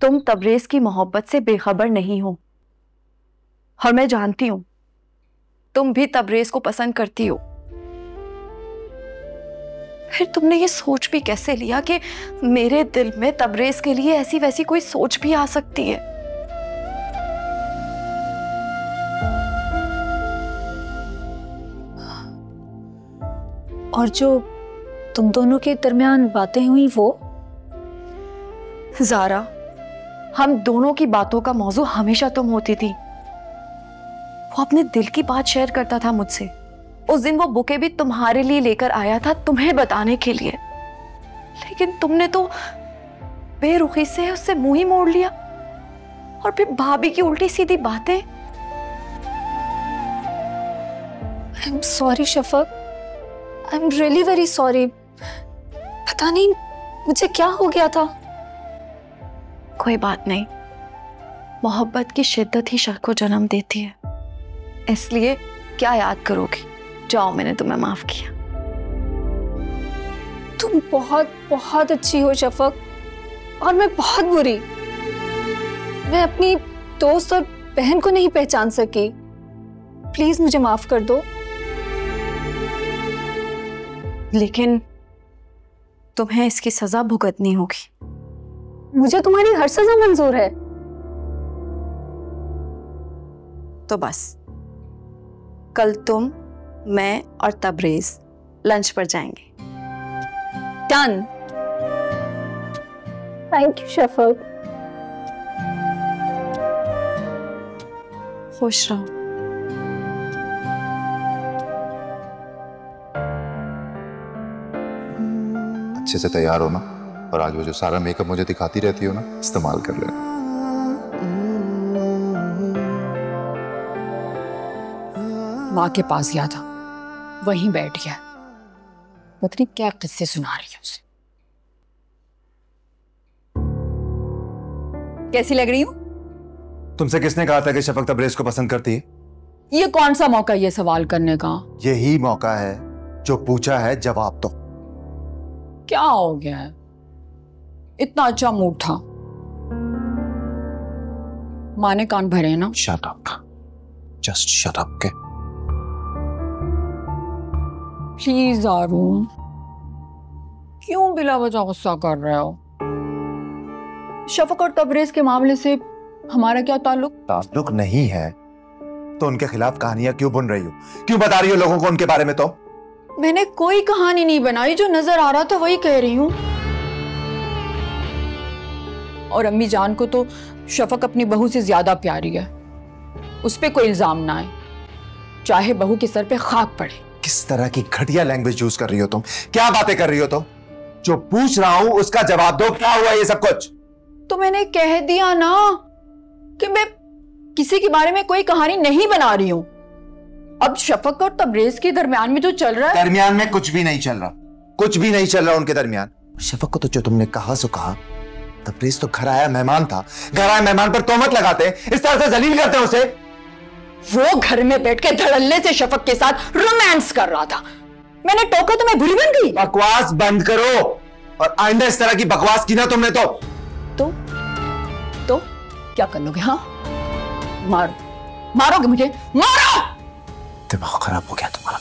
तुम तबरेज की मोहब्बत से बेखबर नहीं हो और मैं जानती हूं तुम भी तबरेज को पसंद करती हो। फिर तुमने ये सोच भी कैसे लिया कि मेरे दिल में तबरेज के लिए ऐसी वैसी कोई सोच भी आ सकती है? और जो तुम दोनों के दरमियान बातें हुई वो? ज़ारा, हम दोनों की बातों का मौजू हमेशा तुम होती थी। वो अपने दिल की बात शेयर करता था मुझसे। उस दिन वो बुके भी तुम्हारे लिए लेकर आया था, तुम्हें बताने के लिए, लेकिन तुमने तो बेरुखी से उससे मुंह ही मोड़ लिया। और फिर भाभी की उल्टी सीधी बातें। I am sorry Shafaq, I am really very sorry. पता नहीं मुझे क्या हो गया था। कोई बात नहीं, मोहब्बत की शिद्दत ही शक को जन्म देती है, इसलिए क्या याद करोगी। जाओ, मैंने तुम्हें माफ किया। तुम बहुत बहुत अच्छी हो शफक, और मैं बहुत बुरी। मैं अपनी दोस्त और बहन को नहीं पहचान सकी। प्लीज मुझे माफ कर दो। लेकिन तुम्हें इसकी सजा भुगतनी होगी। मुझे तुम्हारी हर सजा मंजूर है। तो बस कल तुम, मैं और तबरेज लंच पर जाएंगे। डन। Thank you Shafaq. खुश रहो। अच्छे से तैयार हो ना, और आज वो जो सारा मेकअप मुझे दिखाती रहती हो ना, इस्तेमाल कर लेना। माँ के पास गया था, वहीं बैठ गया। पता नहीं क्या किस्से सुना रही है उसे। कैसी लग रही हूँ? तुमसे किसने कहा था कि शफक तबरेज को पसंद करती है? ये कौन सा मौका ये सवाल करने का? यही मौका है, जो पूछा है जवाब दो। क्या हो गया है? इतना अच्छा मूड था। माँ ने कान भरे ना। Shut up, just shut up के। प्लीज अरुण, क्यों बिला वजह गुस्सा कर रहे हो? शफक और तबरेज के मामले से हमारा क्या ताल्लुक? ताल्लुक नहीं है तो उनके खिलाफ कहानियां क्यों बुन रही हो? क्यों बता रही हो लोगों को उनके बारे में? तो मैंने कोई कहानी नहीं बनाई, जो नजर आ रहा था वही कह रही हूं। और अम्मी जान को तो शफक अपनी बहू से ज्यादा प्यारी है। उस पे कोई इल्जाम ना आए, चाहे बहू के सर पे खाक पड़े। किस तरह की घटिया लैंग्वेज यूज कर रही हो तुम? क्या बातें कर रही हो तुम? जो पूछ रहा हूं उसका जवाब दो। क्या हुआ ये सब कुछ? तो मैंने कह दिया ना कि मैं किसी के बारे में कोई कहानी नहीं बना रही हूं। अब शफक और तबरेज के दरमियान में जो चल रहा है, दरमियान में कुछ भी नहीं चल रहा। कुछ भी नहीं चल रहा उनके दरमियान। शफक को तो जो तुमने कहा सो कहा। तबरेज तो घर आया मेहमान था, घर आया मेहमान पर तोहमत लगाते, इस तरह से जलील करते उसे। वो घर में बैठ के धड़ल्ले से शफक के साथ रोमांस कर रहा था। मैंने टोका तो मैं बुरी बन गई? बकवास बंद करो, और आइंदा इस तरह की बकवास की ना तुमने तो क्या कर लोगे? हाँ, मारोगे मुझे? मारो! दिमाग खराब हो गया तुम्हारा।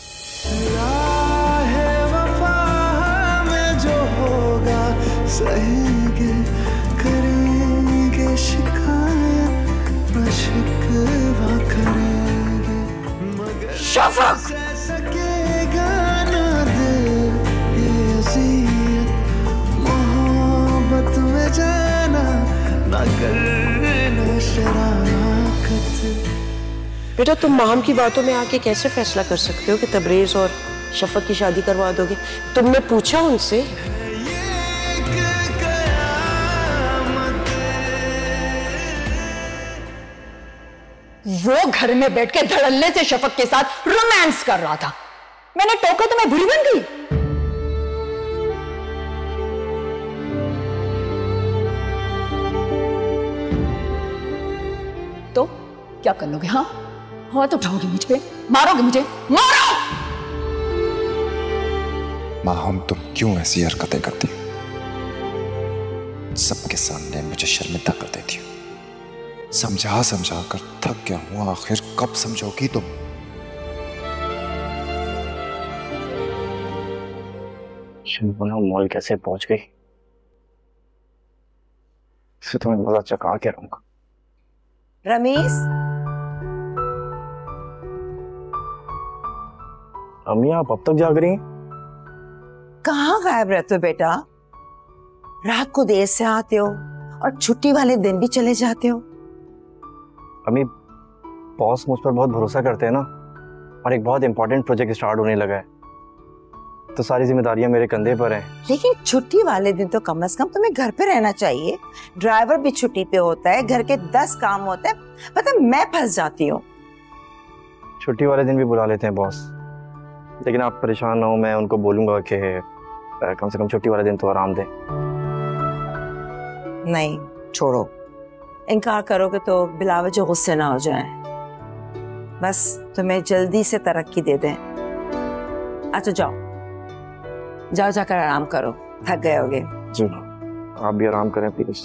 जो होगा सहेंगे, करेंगे शिकायत, शिकवा करेंगे, मगर शफक सकेगा ना दिल ये अज़ियत, मोहब्बत में जाना ना करना शराकत। बेटा, तुम माम की बातों में आके कैसे फैसला कर सकते हो कि तबरेज और शफक की शादी करवा दोगे? तुमने पूछा उनसे? वो घर में बैठ के धड़ल्ले से शफक के साथ रोमांस कर रहा था। मैंने टोका तो मैं बुरी बन गई? तो क्या कर लोगे? हाँ, हाथ उठाओगे मुझ पे? मारोगे मुझे? मारो! माहम, तुम क्यों ऐसी हरकतें करती? सबके सामने मुझे शर्मिंदा कर देती हो। समझा समझा कर थक गया हूं, आखिर कब समझोगी तुम? शिल्पना मॉल कैसे पहुंच गई? इसे तो मैं मजा चका के रहूंगा। रमेश, अम्मी आप अब तक जाग रही हैं? कहाँ गायब रहते हो बेटा? रात को देर से आते हो और छुट्टी वाले दिन भी चले जाते हो। अम्मी बॉस मुझ पर बहुत भरोसा करते हैं ना, और एक बहुत इंपॉर्टेंट प्रोजेक्ट स्टार्ट होने लगा है, तो सारी जिम्मेदारियां मेरे कंधे पर हैं। लेकिन छुट्टी वाले दिन तो कम से कम तुम्हें घर पे रहना चाहिए। ड्राइवर भी छुट्टी पे होता है, घर के 10 काम होते हैं। पता है मैं फंस जाती हूँ। छुट्टी वाले दिन भी बुला लेते हैं बॉस, लेकिन आप परेशान ना हो, मैं उनको बोलूंगा कि कम से कम छुट्टी वाले दिन तो आराम दें। नहीं छोड़ो, इनकार करोगे तो बिलावल जो गुस्से ना हो जाए। बस तुम्हें जल्दी से तरक्की दे दें। अच्छा जाओ जाओ, जाकर आराम करो, थक गए होगे। जी आप भी आराम करें प्लीज।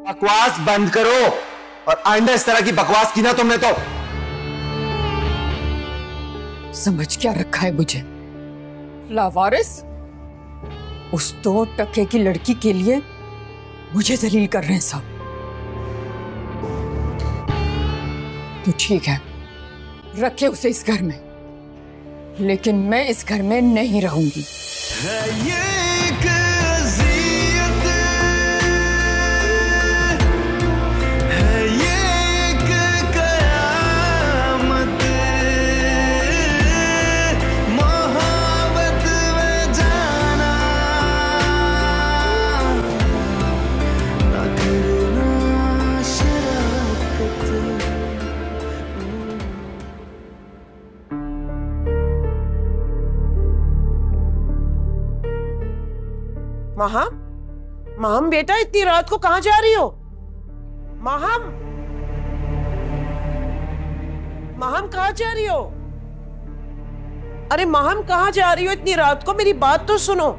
बकवास बंद करो, और आइंदा इस तरह की बकवास की ना तुमने तो। समझ क्या रखा है मुझे? लावारिस उस 2 टके की लड़की के लिए मुझे जलील कर रहे हैं सब। तो ठीक है, रखे उसे इस घर में, लेकिन मैं इस घर में नहीं रहूंगी। माहम, माहम बेटा इतनी रात को कहाँ जा रही हो? माहम, माहम कहाँ जा रही हो? अरे माहम कहाँ जा रही हो इतनी रात को? मेरी बात तो सुनो।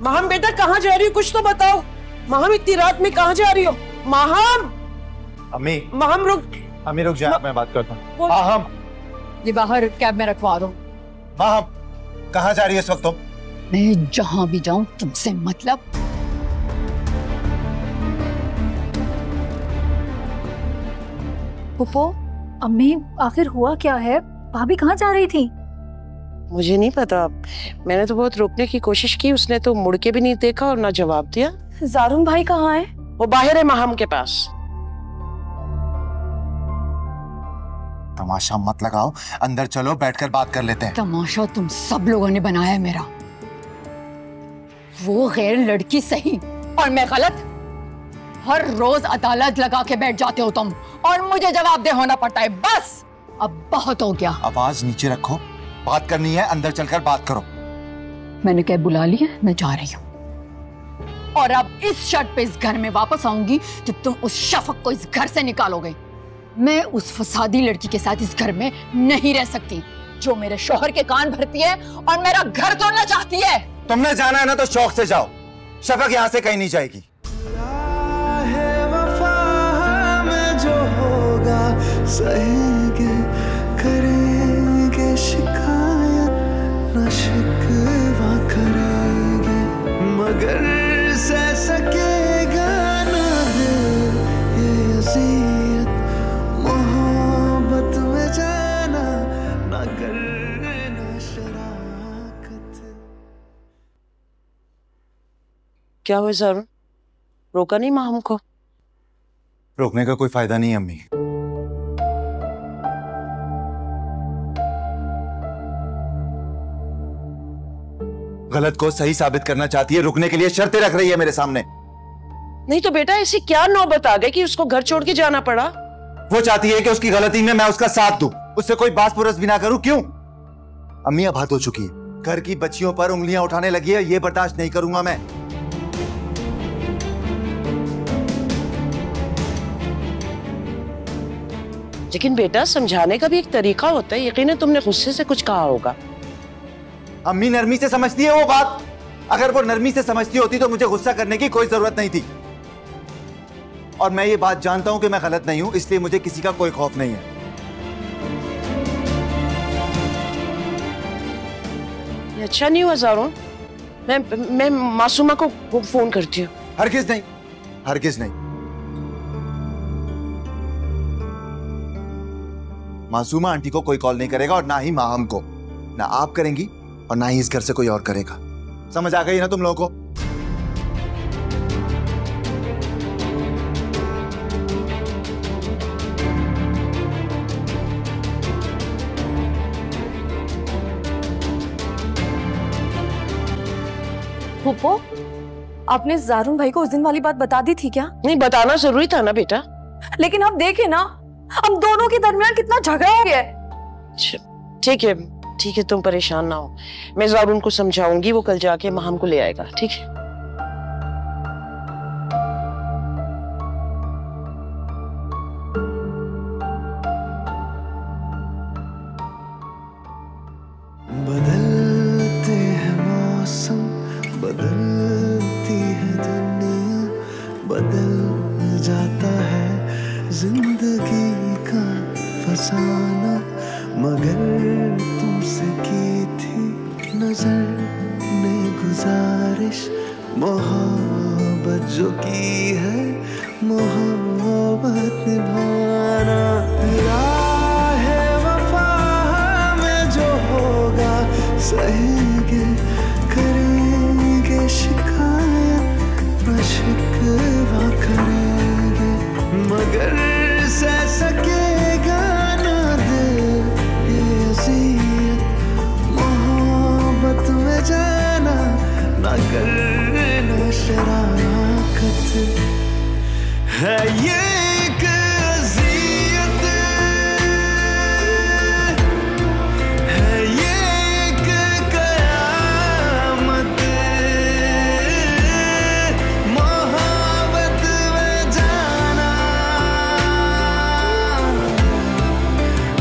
माहम बेटा कहाँ जा रही हो, कुछ तो बताओ। माहम इतनी रात में कहाँ जा रही हो? माहम, अम्मी, माहम रुक। अम्मी रुक जा, मैं बात करता हूँ। माहम, ये बाहर कैब में रखवा दो। माहम कहाँ जा रही है इस वक्त तुम? मैं जहां भी जाऊं तुमसे मतलब। फूफो, अम्मी आखिर हुआ क्या है? भाभी कहाँ जा रही थी? मुझे नहीं पता, मैंने तो बहुत रोकने की कोशिश की, उसने तो मुड़ के भी नहीं देखा और ना जवाब दिया। जारून भाई कहाँ है? वो बाहर है माहम के पास। तमाशा मत लगाओ, अंदर चलो, बैठकर बात कर लेते हैं। तमाशा तुम सब लोगों ने बनाया है मेरा। वो गैर लड़की सही और मैं गलत। हर रोज अदालत लगा के बैठ जाते हो तुम और मुझे जवाबदेह होना पड़ता है। बस अब बहुत हो गया। आवाज नीचे रखो, बात करनी है अंदर चलकर बात करो। मैंने कैब बुला ली है, मैं जा रही हूँ, और अब इस शर्त पे इस घर में वापस आऊंगी जब तुम उस शफक को इस घर से निकालोगे। मैं उस फसादी लड़की के साथ इस घर में नहीं रह सकती जो मेरे शौहर के कान भरती है और मेरा घर तोड़ना चाहती है। तुमने जाना है ना तो शौक से जाओ, शफक यहाँ से कहीं नहीं जाएगी। जो होगा सहेंगे, करेंगे शिकायत न शिकवा करेंगे, मगर सह सकेगा ना दिल ये अज़ियत, मोहब्बत में जाना ना करना शराकत। क्या हुआ ज़ारून? रोका नहीं माहम को? रोकने का कोई फायदा नहीं अम्मी। गलत को सही साबित करना चाहती है, रुकने के लिए शर्तें रख रही है मेरे सामने। नहीं तो बेटा ऐसी क्या नौबत आ गई कि उसको घर छोड़ के जाना पड़ा? वो चाहती है कि उसकी गलती में मैं उसका साथ दूं, उससे कोई बास पुरस भी ना करूं। क्यों? अम्मी अब हद हो चुकी है, घर की बच्चियों पर उंगलियां उठाने लगी है, ये बर्दाश्त नहीं करूंगा मैं। लेकिन बेटा समझाने का भी एक तरीका होता है। यकीनन तुमने गुस्से से कुछ कहा होगा। अम्मी नरमी से समझती है वो बात। अगर वो नरमी से समझती होती तो मुझे गुस्सा करने की कोई जरूरत नहीं थी। और मैं ये बात जानता हूं कि मैं गलत नहीं हूं, इसलिए मुझे किसी का कोई खौफ नहीं है। ये अच्छा नहीं हुआ ज़ारून। मैं मासूमा को फोन करती हूँ। हरगिज़ नहीं, हरगिज़ नहीं। मासूमा आंटी को कोई कॉल नहीं करेगा और ना ही माहम को। ना आप करेंगी और ना ही इस घर से कोई और करेगा। समझ आ गई ना तुम लोगों को? फूफो, आपने ज़ारून भाई को उस दिन वाली बात बता दी थी क्या? नहीं, बताना जरूरी था ना बेटा। लेकिन अब देखे ना, हम दोनों के दरमियान कितना झगड़ा हो गया है। ठीक है, ठीक है, तुम परेशान ना हो। मैं ज़ारून को समझाऊंगी, वो कल जाके माहम को ले आएगा। ठीक है? बदलते हैं मौसम, बदलती है दुनिया, बदल जाता है जिंदगी का फसाना। मगर तुमसे की थी नजर ने गुजारिश, मोहब्बत जो की है मोहब्बत निभाना। राहे वफा में जो होगा सहेंगे, करेंगे शिकायत न शिकवा करेंगे। मगर सह सकेगा ना दिल ये अज़ियत, मोहब्बत में जाना ना करना शराकत है ये एक अज़ियत, है ये एक कयामत। मोहब्बत में जाना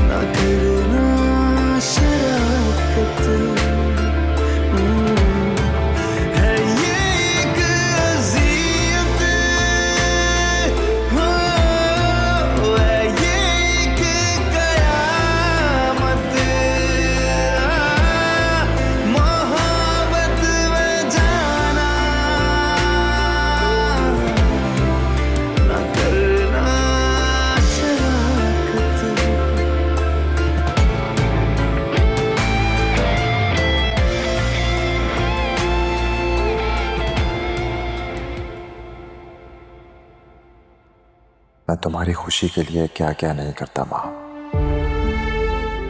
ना करना शराकत है ये एक अज़ियत, है ये एक कयामत। मोहब्बत में जाना ना करना शराकत। मैं तुम्हारी खुशी के लिए क्या क्या नहीं करता माँ,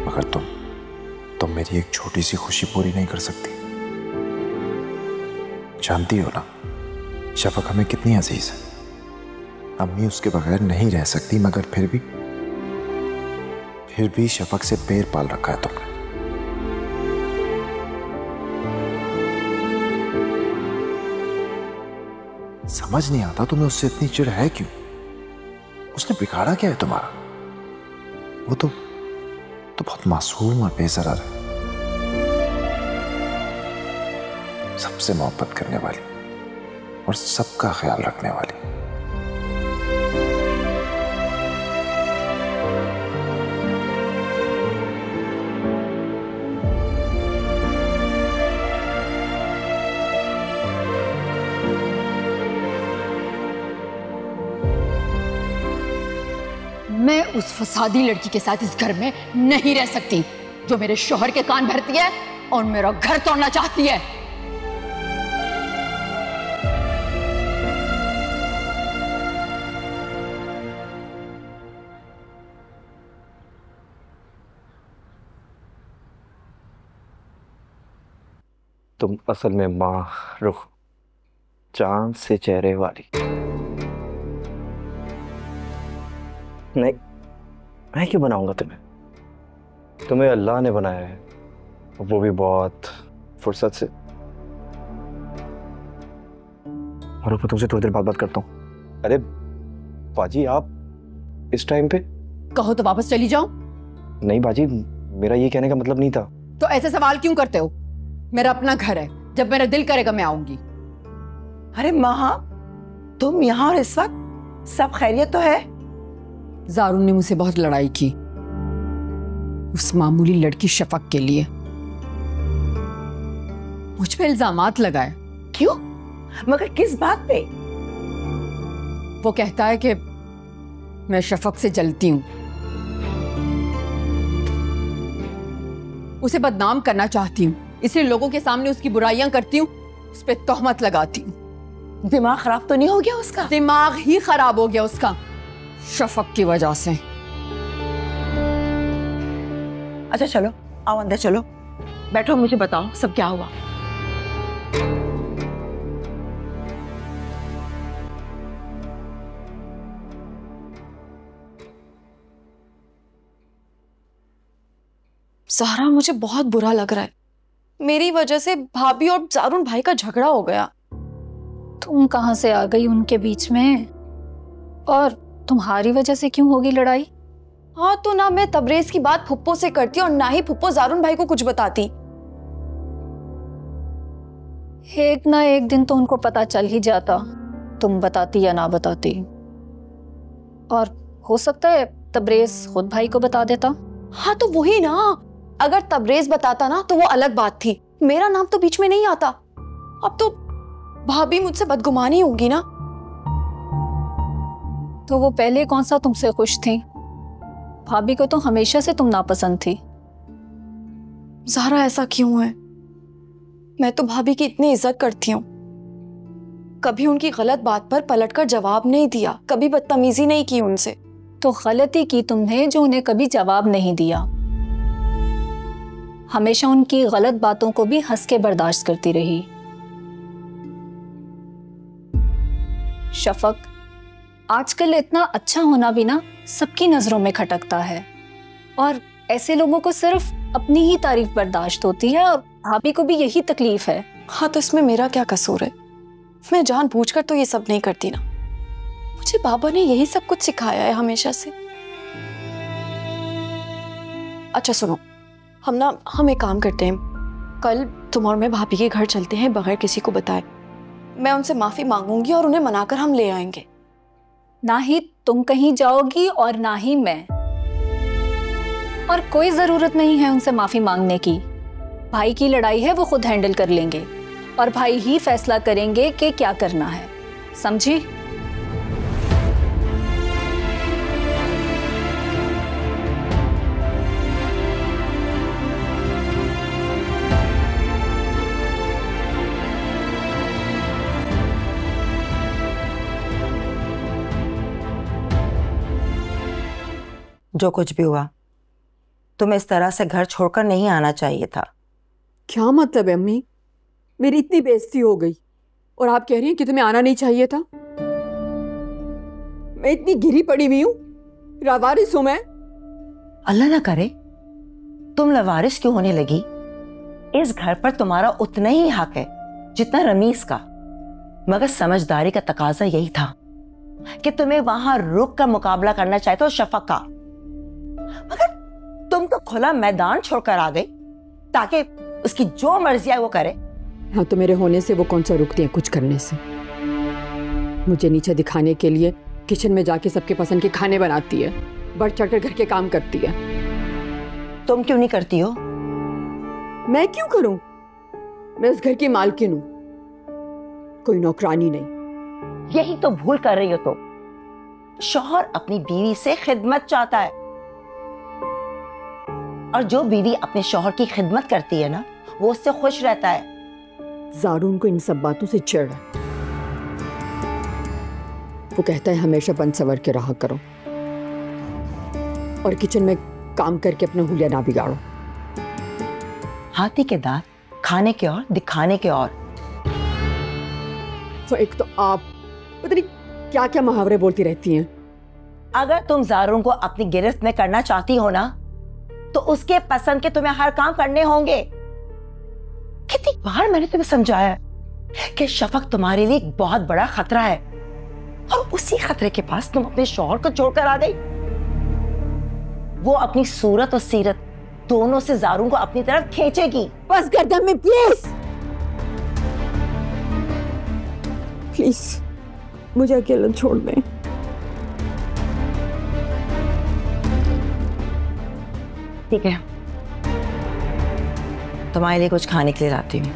मगर तुम मेरी एक छोटी सी खुशी पूरी नहीं कर सकती। जानती हो ना शफक हमें कितनी अजीज है। अम्मी उसके बगैर नहीं रह सकती, मगर फिर भी शफक से पैर पाल रखा है तुमने। समझ नहीं आता तुम्हें उससे इतनी चिढ़ है क्यों? उसने बिगाड़ा क्या है तुम्हारा? वो तो बहुत मासूम और बेज़रार है। सबसे मोहब्बत करने वाली और सबका ख्याल रखने वाली। मैं उस फसादी लड़की के साथ इस घर में नहीं रह सकती जो मेरे शौहर के कान भरती है और मेरा घर तोड़ना चाहती है। तुम असल में माँ रुख चांद से चेहरे वाली नहीं। मैं क्यों बनाऊंगा तुम्हें? तुम्हें अल्लाह ने बनाया है, वो भी बहुत फुर्सत से। और मैं तुमसे थोड़ी देर बात करता हूँ। अरे बाजी, आप इस टाइम पे? कहो तो वापस चली जाऊं? नहीं बाजी, मेरा ये कहने का मतलब नहीं था। तो ऐसे सवाल क्यों करते हो? मेरा अपना घर है, जब मेरा दिल करेगा मैं आऊंगी। अरे महा, तुम यहाँ और इस वक्त सब खैरियत तो है? जारून ने मुझसे बहुत लड़ाई की उस मामूली लड़की शफक के लिए। मुझ पे इल्जामात लगाए। क्यों? मगर किस बात पे? वो कहता है कि मैं शफक से जलती हूं, उसे बदनाम करना चाहती हूं, इसलिए लोगों के सामने उसकी बुराइयां करती हूं, उस पे तोहमत लगाती हूं। दिमाग खराब तो नहीं हो गया उसका? दिमाग ही खराब हो गया उसका, शफक की वजह से। अच्छा चलो, आओ अंदर चलो, बैठो, मुझे बताओ सब क्या हुआ। ज़हरा, मुझे बहुत बुरा लग रहा है। मेरी वजह से भाभी और जारून भाई का झगड़ा हो गया। तुम कहां से आ गई उनके बीच में? और तुम्हारी वजह से क्यों होगी लड़ाई? हाँ, तो ना मैं तबरेज की बात फुप्पो से करती और ना ही फुप्पो जारून भाई को कुछ बताती। एक ना एक दिन तो उनको पता चल ही जाता, तुम बताती या ना बताती। और हो सकता है तबरेज खुद भाई को बता देता। हाँ तो वही ना, अगर तबरेज बताता ना तो वो अलग बात थी, मेरा नाम तो बीच में नहीं आता। अब तो भाभी मुझसे बदगुमानी होगी ना। तो वो पहले कौन सा तुमसे खुश थी? भाभी को तो हमेशा से तुम नापसंद थी। ज़हरा, ऐसा क्यों है? मैं तो भाभी की इतनी इज्जत करती हूँ, कभी उनकी गलत बात पर पलटकर जवाब नहीं दिया, कभी बदतमीजी नहीं की उनसे। तो गलती की तुमने जो उन्हें कभी जवाब नहीं दिया। हमेशा उनकी गलत बातों को भी हंस के बर्दाश्त करती रही। शफक, आजकल इतना अच्छा होना भी ना सबकी नजरों में खटकता है, और ऐसे लोगों को सिर्फ अपनी ही तारीफ बर्दाश्त होती है, और भाभी को भी यही तकलीफ है। हाँ तो इसमें मेरा क्या कसूर है? मैं जानबूझकर तो ये सब नहीं करती ना, मुझे बाबा ने यही सब कुछ सिखाया है हमेशा से। अच्छा सुनो, हम एक काम करते हैं, कल तुम और मैं भाभी के घर चलते हैं बगैर किसी को बताए। मैं उनसे माफी मांगूंगी और उन्हें मनाकर हम ले आएंगे। ना ही तुम कहीं जाओगी और ना ही मैं, और कोई जरूरत नहीं है उनसे माफी मांगने की। भाई की लड़ाई है, वो खुद हैंडल कर लेंगे, और भाई ही फैसला करेंगे कि क्या करना है, समझी? जो कुछ भी हुआ, तुम्हें इस तरह से घर छोड़कर नहीं आना चाहिए था। क्या मतलब है अम्मी? मेरी इतनी बेइज्जती हो गई और आप कह रही हैं कि तुम्हें आना नहीं चाहिए था? मैं इतनी गिरी पड़ी हुई हूं, लावारिस हूं मैं। अल्लाह ना करे तुम लवारिस क्यों होने लगी। इस घर पर तुम्हारा उतना ही हक है जितना रमीज का, मगर समझदारी का तकाजा यही था कि तुम्हें वहां रुक कर मुकाबला करना चाहिए था शफक का, मगर तुम तो खुला मैदान छोड़कर आ गई ताकि उसकी जो मर्जी है वो करे। हाँ तो मेरे होने से वो कौन सा रुकती है कुछ करने से? मुझे नीचे दिखाने के लिए किचन में जाके सबके पसंद के खाने बनाती है, बढ़ चढ़कर घर के काम करती है। तुम क्यों नहीं करती हो? मैं क्यों करूं? मैं इस घर की मालकिन हूं, कोई नौकरानी नहीं। यही तो भूल कर रही हो तुम। शौहर अपनी बीवी से खिदमत चाहता है, और जो बीवी अपने शौहर की खिदमत करती है ना, वो उससे खुश रहता है। जारून को इन सब बातों से चिढ़ है। वो कहता है हमेशा बन सवर के रहा करो और किचन में काम करके अपना हुलिया ना बिगाड़ो। हाथी के दांत खाने के और दिखाने के और। तो एक तो आप पता नहीं क्या क्या मुहावरे बोलती रहती हैं। अगर तुम जारून को अपनी गिरफ्त में करना चाहती हो ना, तो उसके पसंद के तुम्हें हर काम करने होंगे। कितनी बार मैंने तुम्हें समझाया कि शफक तुम्हारे लिए एक बहुत बड़ा खतरा है, और उसी खतरे के पास तुम अपने शौहर को छोड़कर आ गई। वो अपनी सूरत और सीरत दोनों से ज़ारून को अपनी तरफ खींचेगी। बस गर्दन में प्लीज प्लीज मुझे अकेला छोड़ दें। ठीक है, तुम्हारे लिए कुछ खाने के लिए लाती हूँ।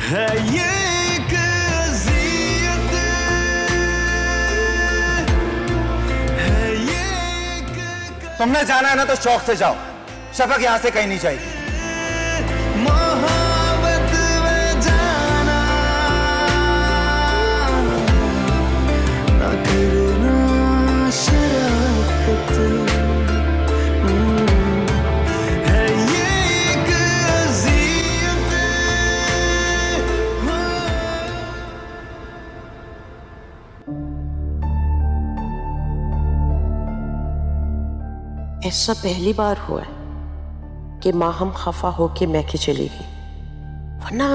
है ये एक अज़ियत, है ये एक तुमने जाना है ना तो शौक से जाओ, शफक यहाँ से कहीं नहीं जाएगी। मोहब्बत में जाना ना करना शराफत, है ये एक अज़ियत। ऐसा पहली बार हुआ है कि माँ हम खफा होके मैके चली गई, वरना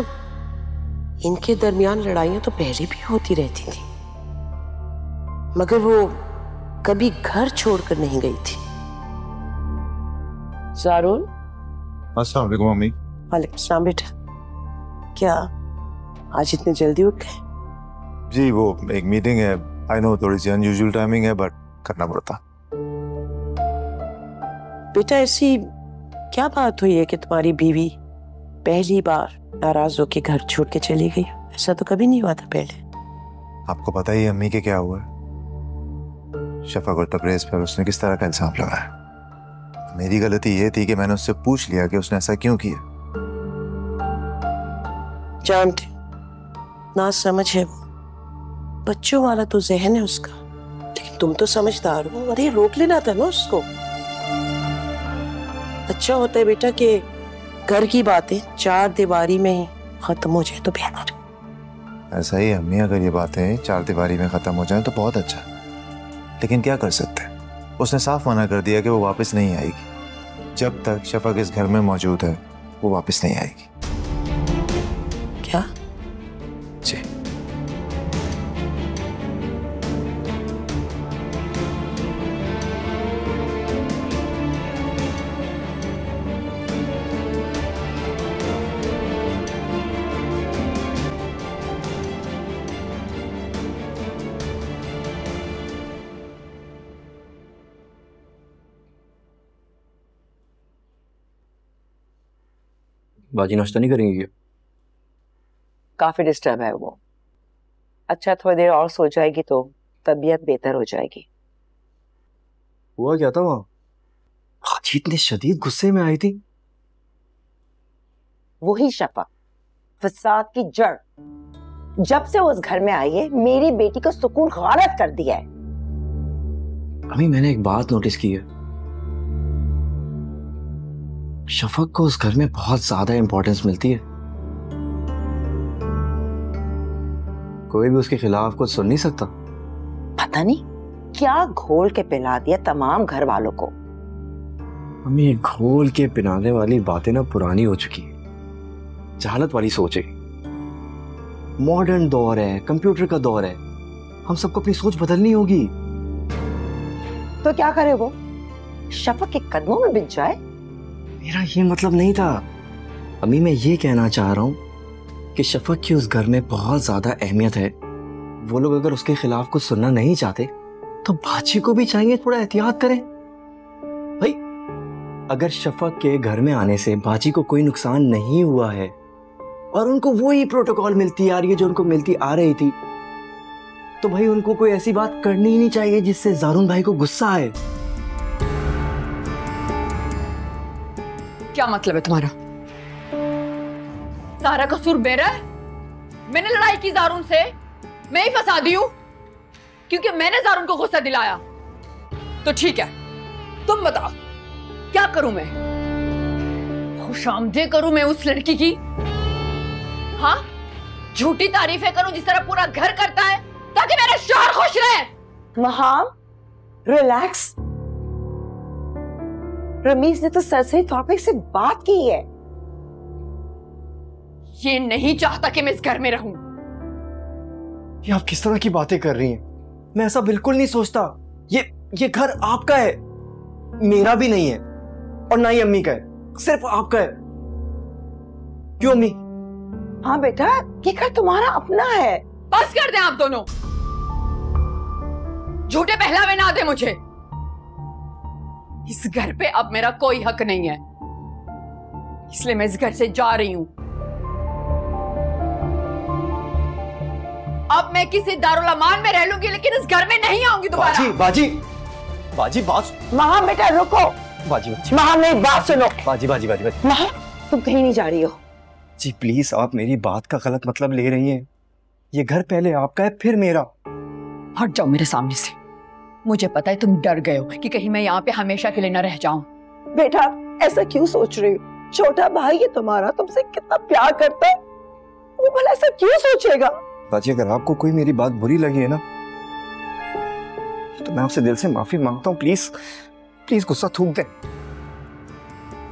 इनके दरमियान लड़ाइयां तो पहले भी होती रहती थी, मगर वो कभी घर छोड़कर नहीं गई थी। ज़ारून। अस्सलाम वालेकुम मम्मी। वालेकुम सलाम बेटा। क्या आज इतने जल्दी उठ गए? जी वो एक मीटिंग है, आई नो थोड़ी सी अनयूजुअल टाइमिंग है बट करना पड़ता। बेटा ऐसी क्या बात हुई है कि तुम्हारी बीवी पहली बार नाराज होकर घर छोड़ के चली गई? ऐसा तो कभी नहीं हुआ था पहले। आपको पता ही है अम्मी के क्या हुआ है। शफक और तबरेज पर उसने किस तरह का इल्जाम लगाया। मेरी गलती ये थी कि मैंने उससे पूछ लिया कि उसने ऐसा क्यों किया। जानते ना समझ है वो, बच्चों वाला तो जहन है उसका, लेकिन तुम तो समझदार हो। अरे रोक लेना था ना उसको। अच्छा होता है बेटा कि घर की बातें चार दीवारी में ही खत्म हो जाए तो बेहतर। ऐसा ही अम्मी, अगर ये बातें चार दीवारी में खत्म हो जाएं तो बहुत अच्छा, लेकिन क्या कर सकते हैं। उसने साफ मना कर दिया कि वो वापस नहीं आएगी। जब तक शफक इस घर में मौजूद है वो वापस नहीं आएगी। क्या? जी। बाजी नाश्ता नहीं करेंगी क्या? काफी डिस्टर्ब है वो। अच्छा थोड़ी देर और सो जाएगी तो तबीयत बेहतर हो जाएगी। हुआ क्या था वहां? बाजी इतने शदीद गुस्से में आई थी। वही शफक, फसाद की जड़। जब से वो उस घर में आई है मेरी बेटी को सुकून गारत कर दिया है। अम्मी मैंने एक बात नोटिस की है, शफक को उस घर में बहुत ज्यादा इंपॉर्टेंस मिलती है। कोई भी उसके खिलाफ कुछ सुन नहीं सकता। पता नहीं क्या घोल के पिला दिया तमाम घर वालों को। अम्मी ये घोल के पिलाने वाली बातें ना पुरानी हो चुकी है। जहालत वाली सोच है। मॉडर्न दौर है, कंप्यूटर का दौर है, हम सबको अपनी सोच बदलनी होगी। तो क्या करे वो? शफक के कदमों में बिछ जाए? मेरा ये मतलब नहीं था अम्मी, मैं ये कहना चाह रहा हूँ कि शफक की उस घर में बहुत ज्यादा अहमियत है। वो लोग अगर उसके खिलाफ कुछ सुनना नहीं चाहते तो बाजी को भी चाहिए थोड़ा एहतियात करें। भाई अगर शफक के घर में आने से बाजी को कोई नुकसान नहीं हुआ है और उनको वही प्रोटोकॉल मिलती आ रही है जो उनको मिलती आ रही थी, तो भाई उनको कोई ऐसी बात करनी ही नहीं चाहिए जिससे ज़ारून भाई को गुस्सा आए। क्या मतलब है तुम्हारा? सारा कसूर मेरा है? मैंने लड़ाई की ज़ारून से, मैं ही फसादी हूं क्योंकि मैंने ज़ारून को गुस्सा दिलाया। तो ठीक है, तुम बताओ क्या करूं मैं? खुशामदीद करूं मैं उस लड़की की? हाँ, झूठी तारीफें करूं जिस तरह पूरा घर करता है ताकि मेरा शौहर खुश रहे। महाम रिलैक्स। रमीज ने तो सरसरी टॉपिक से बात की है। ये नहीं चाहता कि मैं इस घर में रहूं। ये आप किस तरह की बातें कर रही हैं? मैं ऐसा बिल्कुल नहीं सोचता। ये घर आपका है, मेरा भी नहीं है और ना ही अम्मी का है, सिर्फ आपका है। क्यों अम्मी? हाँ बेटा, ये घर तुम्हारा अपना है। बस कर दें आप दोनों, झूठे पहलावे ना दे मुझे। इस घर पे अब मेरा कोई हक नहीं है, इसलिए मैं इस घर से जा रही हूं। अब मैं किसी दारुल अमान में रह लूंगी, लेकिन इस घर में नहीं आऊंगी दोबारा। बाजी बात। महा बेटा रुको। बाजी महा मेरी बात सुनो। बाजी महा तुम कहीं नहीं जा रही हो। जी प्लीज, आप मेरी बात का गलत मतलब ले रही हैं। ये घर पहले आपका है फिर मेरा। हट जाओ मेरे सामने से। मुझे पता है तुम डर गए हो कि कहीं मैं यहाँ पे हमेशा के लिए न रह जाऊं। बेटा ऐसा क्यों सोच रही हो? छोटा भाई है तुम्हारा, तुमसे कितना प्यार करता है, वो भला ऐसा क्यों सोचेगा? बाजी, अगर आपको कोई मेरी बात बुरी लगी है ना, तो मैं आपसे दिल से माफी मांगता हूँ। प्लीज गुस्सा थूक दें।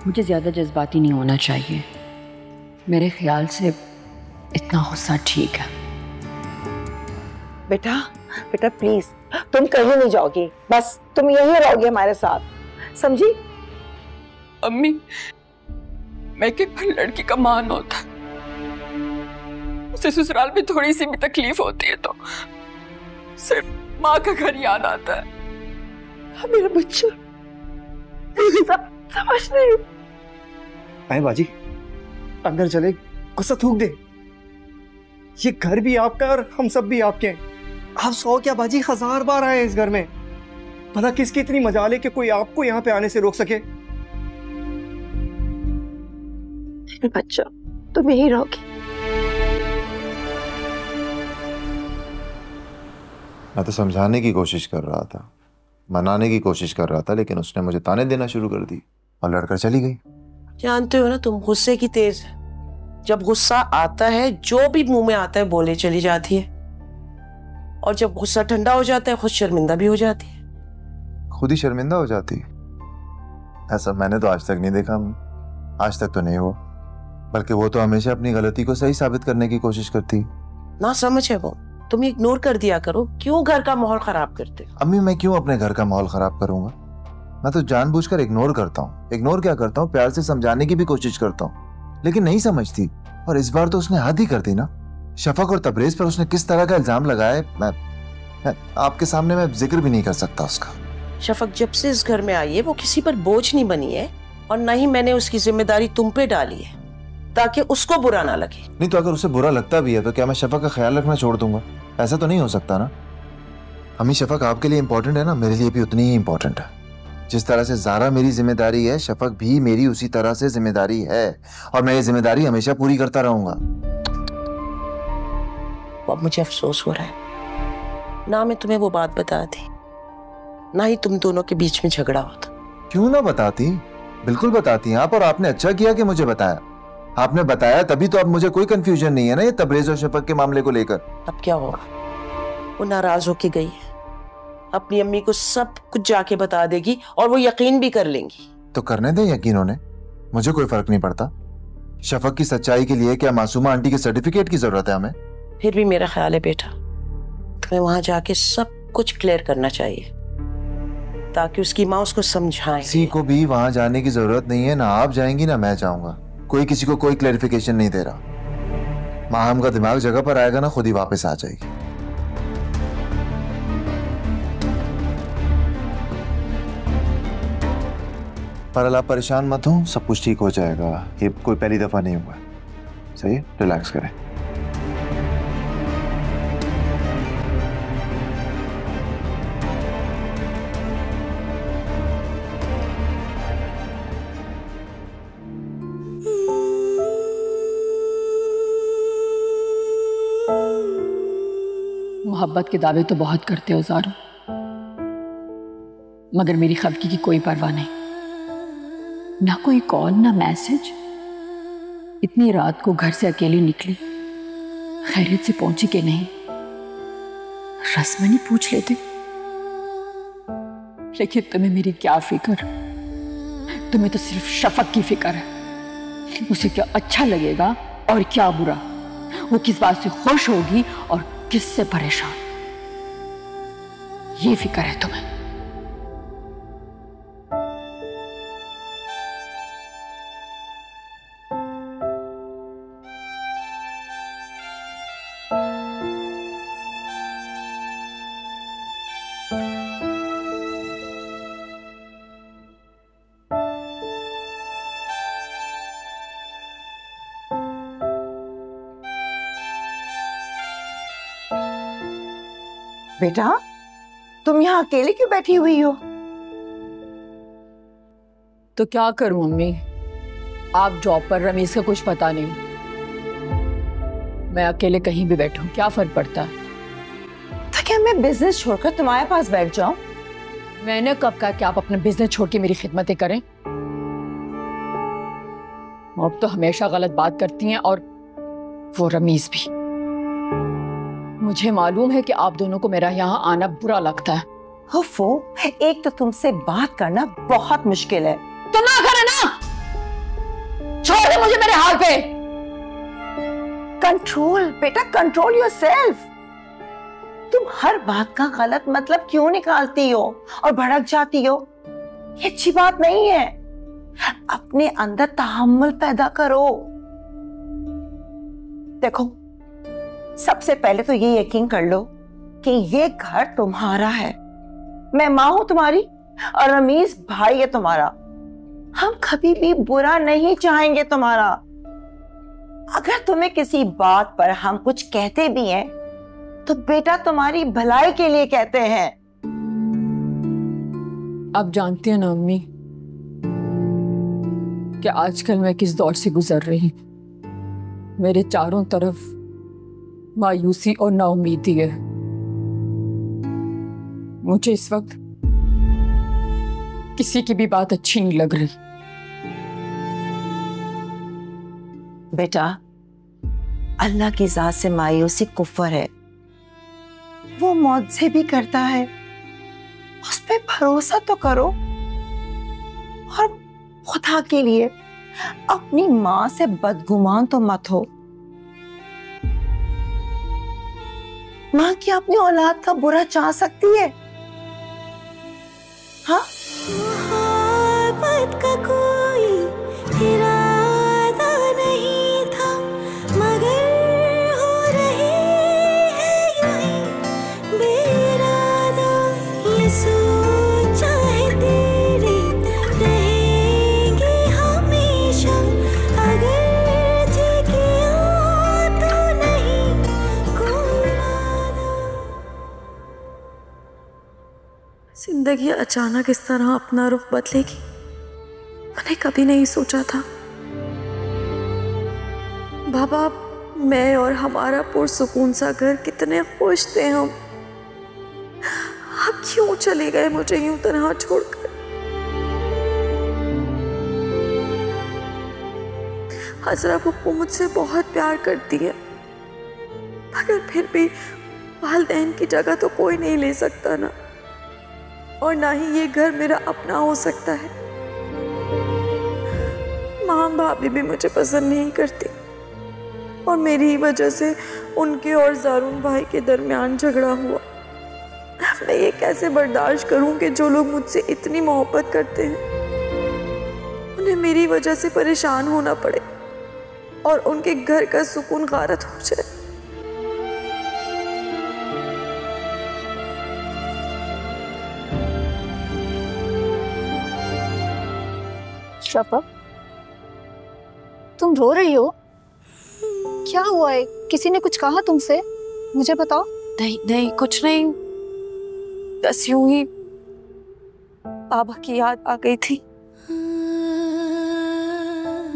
मुझे ज्यादा जज्बाती नहीं होना चाहिए। मेरे ख्याल से इतना गुस्सा ठीक है। बेटा प्लीज, तुम कहीं नहीं जाओगी, बस तुम यहीं रहोगे हमारे साथ, समझी? अम्मी, मैं कि हर लड़की का मान होता है, उसे ससुराल में थोड़ी सी भी तकलीफ होती है तो सिर्फ माँ का घर याद आता है। मेरा बच्चा समझ नहीं। आए बाजी, अंदर चले, गुस्सा थूक दे। ये घर भी आपका और हम सब भी आपके हैं। आप 100 क्या बाजी 1000 बार आए इस घर में, भला किसकी इतनी मजाल है कि कोई आपको यहाँ पे आने से रोक सके? बच्चा तुम यही रहोगी। मैं तो समझाने की कोशिश कर रहा था, मनाने की कोशिश कर रहा था, लेकिन उसने मुझे ताने देना शुरू कर दी और लड़कर चली गई। जानते हो ना तुम गुस्से की तेज, जब गुस्सा आता है जो भी मुंह में आता है बोले चली जाती है, और जब गुस्सा ठंडा हो जाता है खुद शर्मिंदा भी हो जाती है। खुद ही शर्मिंदा हो जाती है? ऐसा मैंने तो आज तक नहीं देखा, आज तक तो नहीं हुआ, बल्कि वो तो हमेशा अपनी गलती को सही साबित करने की कोशिश करती। ना समझ है वो, तुम इग्नोर कर दिया करो, क्यों घर का माहौल खराब करते हो? अम्मी मैं क्यों अपने घर का माहौल खराब करूंगा? मैं तो जानबूझकर इग्नोर करता हूँ। इग्नोर क्या करता हूँ, प्यार से समझाने की भी कोशिश करता हूँ, लेकिन नहीं समझती। और इस बार तो उसने हद ही कर दी ना। शफक और तबरेज पर उसने किस तरह का इल्जाम लगाया, मैं आपके सामने मैं जिक्र भी नहीं कर सकता उसका। शफक जब से इस घर में आई है वो किसी पर बोझ नहीं बनी है, और न ही मैंने उसकी जिम्मेदारी तुम पे डाली है ताकि उसको बुरा ना लगे। नहीं तो अगर उसे बुरा लगता भी है तो क्या मैं शफक का ख्याल रखना छोड़ दूंगा? ऐसा तो नहीं हो सकता ना। हमें शफक आपके लिए इंपॉर्टेंट है ना, मेरे लिए भी उतनी ही इंपॉर्टेंट है। जिस तरह से ज़ारा मेरी जिम्मेदारी है, शफक भी मेरी उसी तरह से जिम्मेदारी है, और मैं ये जिम्मेदारी हमेशा पूरी करता रहूंगा। अब मुझे अफसोस हो रहा है, ना मैं तुम्हें वो बात बता दी, ना ही तुम दोनों के बीच में झगड़ा होता। क्यों ना बताती, बिल्कुल बताती आप, और आपने अच्छा किया कि मुझे बताया। आपने बताया तभी तो अब मुझे कोई कंफ्यूजन नहीं है ना ये तबरेज और शफक के मामले को लेकर। अब क्या होगा, वो नाराज होके गई है, अपनी अम्मी को सब कुछ जाके बता देगी और वो यकीन भी कर लेंगी। तो करने दें यकीन उन्हें, मुझे कोई फर्क नहीं पड़ता। शफक की सच्चाई के लिए क्या मासूमा आंटी के सर्टिफिकेट की जरूरत है हमें? फिर भी मेरा ख्याल है बेटा, तुम्हें वहां जाके सब कुछ क्लियर करना चाहिए ताकि उसकी माँ उसको समझाए। किसी को भी वहां जाने की जरूरत नहीं है, ना आप जाएंगी ना मैं जाऊंगा। कोई किसी को कोई क्लैरिफिकेशन नहीं दे रहा। माहम का दिमाग जगह पर आएगा ना, खुद ही वापस आ जाएगी। पर आप परेशान मत हो, सब कुछ ठीक हो जाएगा। ये कोई पहली दफा नहीं हुआ, सही है? रिलैक्स करें। मोहब्बत के दावे तो बहुत करते हो ज़ारो, मगर मेरी खफगी की कोई परवाह नहीं। ना कोई कॉल ना मैसेज। इतनी रात को घर से अकेली निकली, खैरियत से पहुंची कि नहीं, रस्म नहीं पूछ लेते। लेकिन तुम्हें मेरी क्या फिक्र, तुम्हें तो सिर्फ शफक की फिक्र है। उसे क्या अच्छा लगेगा और क्या बुरा, वो किस बात से खुश होगी और किससे परेशान, ये फिक्र है तुम्हें। बेटा, तुम यहाँ अकेले क्यों बैठी हुई हो? तो क्या करूं मम्मी, आप जॉब पर, रमेश का कुछ पता नहीं, मैं अकेले कहीं भी बैठूं क्या फर्क पड़ता है। तो क्या मैं बिजनेस छोड़कर तुम्हारे पास बैठ जाऊं? मैंने कब कहा कि आप अपना बिजनेस छोड़ के मेरी खिदमतें करें? आप तो हमेशा गलत बात करती हैं, और वो रमीज भी। मुझे मालूम है कि आप दोनों को मेरा यहाँ आना बुरा लगता है। ओफो, एक तो तुमसे बात करना बहुत मुश्किल है। तो ना करे ना, छोड़ दे मुझे मेरे हाल पे। कंट्रोल बेटा, कंट्रोल योरसेल्फ। तुम हर बात का गलत मतलब क्यों निकालती हो और भड़क जाती हो? ये अच्छी बात नहीं है। अपने अंदर तहम्मुल पैदा करो। देखो, सबसे पहले तो ये यकीन कर लो कि ये घर तुम्हारा है। मैं माँ हूं तुम्हारी और रमीज भाई है तुम्हारा। हम कभी भी बुरा नहीं चाहेंगे तुम्हारा। अगर तुम्हें किसी बात पर हम कुछ कहते भी हैं तो बेटा तुम्हारी भलाई के लिए कहते हैं। आप जानती हैं ना अम्मी कि आजकल मैं किस दौर से गुजर रही। मेरे चारों तरफ मायूसी और नाउमीदी है। मुझे इस वक्त किसी की भी बात अच्छी नहीं लग रही। बेटा, अल्लाह की जात से मायूसी कुफ्र है। वो मौत से भी करता है, उस पे भरोसा तो करो। और खुदा के लिए अपनी माँ से बदगुमान तो मत हो। माँ क्या अपनी औलाद का बुरा चाह सकती है? हाँ, मोहब्बत का कोई इरादा नहीं था, मगर हो रही है यूं ही बेइरादा। ये सोचा है तेरे रहेंगे हमेशा, अगर जी किया तो नहीं कोई वादा। जिंदगी अचानक इस तरह अपना रुख बदलेगी, मैंने कभी नहीं सोचा था। बाबा, मैं और हमारा पुरसुकून सा घर कितने खुश थे हम। आप क्यों चले गए मुझे यूं तन्हा छोड़कर? हजरा पप्पू मुझसे बहुत प्यार करती है, मगर फिर भी वालिदैन की जगह तो कोई नहीं ले सकता ना, और ना ही ये घर मेरा अपना हो सकता है। माँ भाभी भी मुझे पसंद नहीं करती, और मेरी ही वजह से उनके और जारून भाई के दरमियान झगड़ा हुआ। मैं ये कैसे बर्दाश्त करूं कि जो लोग मुझसे इतनी मोहब्बत करते हैं उन्हें मेरी वजह से परेशान होना पड़े और उनके घर का सुकून गारत हो जाए। शफक, तुम रो रही हो? क्या हुआ है? किसी ने कुछ कहा तुमसे? मुझे बताओ। नहीं नहीं, कुछ नहीं, बस यूं ही बाबा की याद आ गई थी।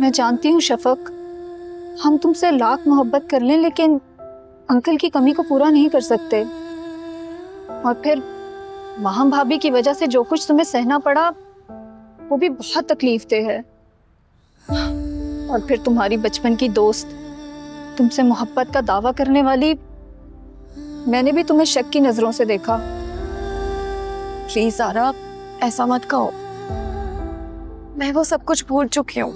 मैं जानती हूँ शफक, हम तुमसे लाख मोहब्बत कर लें लेकिन अंकल की कमी को पूरा नहीं कर सकते। और फिर माहम भाभी की वजह से जो कुछ तुम्हें सहना पड़ा वो भी बहुत तकलीफ दे है। और फिर तुम्हारी बचपन की दोस्त, तुमसे मोहब्बत का दावा करने वाली, मैंने भी तुम्हें शक की नजरों से देखा। प्लीज ज़ारा, ऐसा मत कहो। मैं वो सब कुछ भूल चुकी हूँ।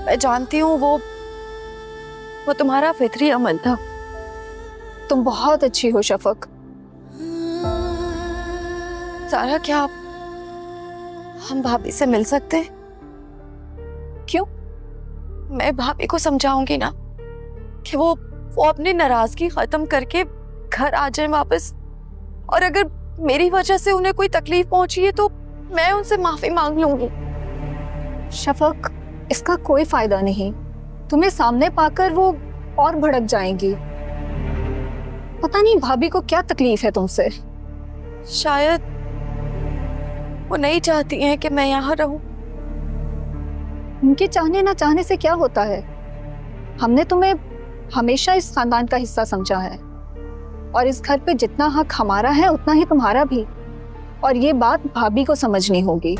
मैं जानती हूँ वो वो तुम्हारा फितरी अमल था। तुम बहुत अच्छी हो शफक। सारा, क्या हम भाभी से मिल सकते हैं? क्यों? मैं भाभी को समझाऊंगी ना कि वो अपनी नाराजगी खत्म करके घर आ जाए वापस, और अगर मेरी वजह से उन्हें कोई तकलीफ पहुंची है तो मैं उनसे माफी मांग लूंगी। शफक, इसका कोई फायदा नहीं। तुम्हें सामने पाकर वो और भड़क जाएंगी। पता नहीं भाभी को क्या तकलीफ है तुमसे। शायद वो नहीं चाहती हैं कि मैं यहाँ रहूं। उनके चाहने ना चाहने से क्या होता है? हमने तुम्हें हमेशा इस खानदान का हिस्सा समझा है, और इस घर पे जितना हक हमारा है उतना ही तुम्हारा भी, और ये बात भाभी को समझनी होगी।